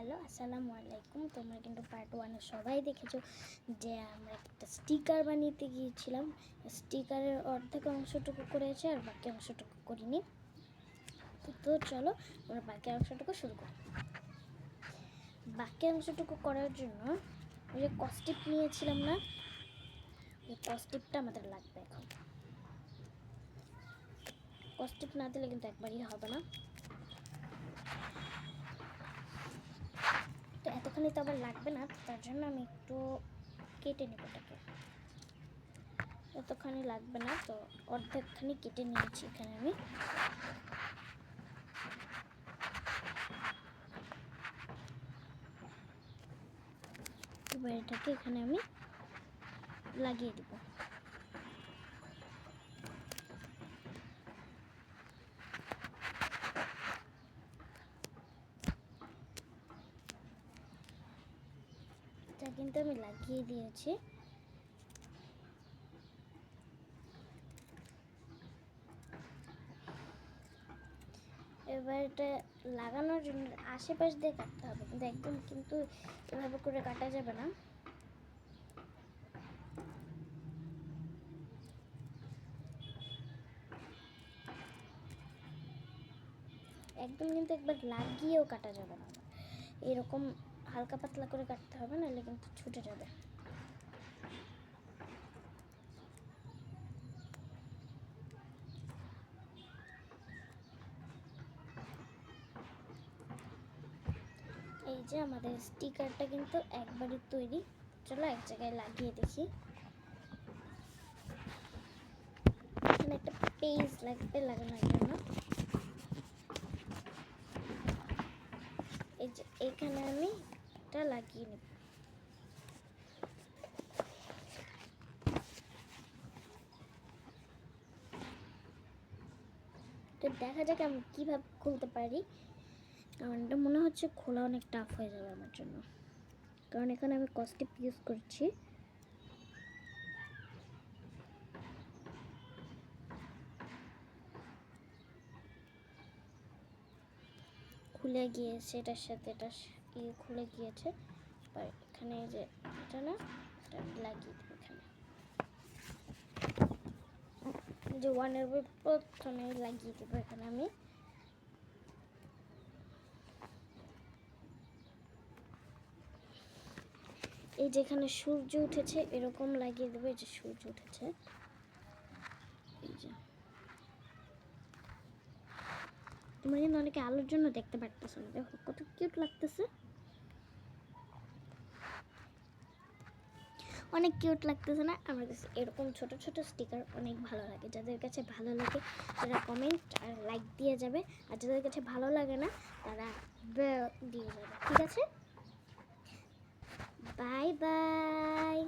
Hello আসসালামু আলাইকুম। তোমরা কিন্তু পার্ট 1 সবাই দেখেছো যে আমরা একটা স্টিকার বানাতে গিয়েছিলাম। স্টিকারের অর্ধেক অংশটুকু করেছে আর বাকি অংশটুকু করিনি। তো চলো আমরা বাকি অংশটুকু শুরু করি। বাকি অংশটুকু করার জন্য ওই যে কস্টিপ নিয়েছিলাম না, ওই কস্টিপটা আমাদের লাগবে। এখন কস্টিপ না দিলে কিন্তু একবারই হবে না। তো এতখানি তো আবার লাগবে না, তার জন্য আমি একটু কেটে নেব এটাকে। এতখানি লাগবে না, তো অর্ধেকখানি কেটে নিয়েছি এখানে আমি। এবার এটাকে এখানে আমি লাগিয়ে দিব। এটা কিন্তু আমি লাগিয়ে দিয়েছি। এবার এটা লাগানোর জন্য আশেপাশ দিয়ে কাটতে হবে, কিন্তু একদম কিন্তু এভাবে করে কাটা যাবে না। একদম কিন্তু একবার লাগিয়েও কাটা যাবে না, এরকম হালকা পাতলা করে কাটতে হবে, নাহলে কিন্তু ছুটে যাবে। এই যে আমাদের স্টিকারটা কিন্তু একবারই তৈরি। চলো এক জায়গায় লাগিয়ে দেখি। এখানে একটা পেজ লাগবে লাগানোর জন্য। এই যে এখানে আমি এটা লাগিয়ে নেব। তো দেখা যাক আমি কীভাবে খুলতে পারি। আমার এটা মনে হচ্ছে খোলা অনেক টাফ হয়ে যাবে আমার জন্য, কারণ এখানে আমি কস্টিপ ইউজ করছি। খুলে গিয়েছে, এটার সাথে এটা খুলে গিয়েছে। এখানে যে এটা না, এটা লাগিয়ে দেবো এখানে। যে ওয়ানের প্রথমে লাগিয়ে দেবো এখানে আমি। এই যেখানে সূর্য উঠেছে এরকম লাগিয়ে দেবো। এই যে সূর্য উঠেছে, এই যে তোমরা কিন্তু অনেকে আলোর জন্য দেখতে পারতেছো না, দেখো কত কিউট লাগতেছে। অনেক কিউট লাগতেছে না? আমার কাছে এরকম ছোট ছোট স্টিকার অনেক ভালো লাগে। যাদের কাছে ভালো লাগে তারা কমেন্ট আর লাইক দিয়ে যাবে, আর যাদের কাছে ভালো লাগে না তারা দিয়ে যাবে। ঠিক আছে, বাই বাই।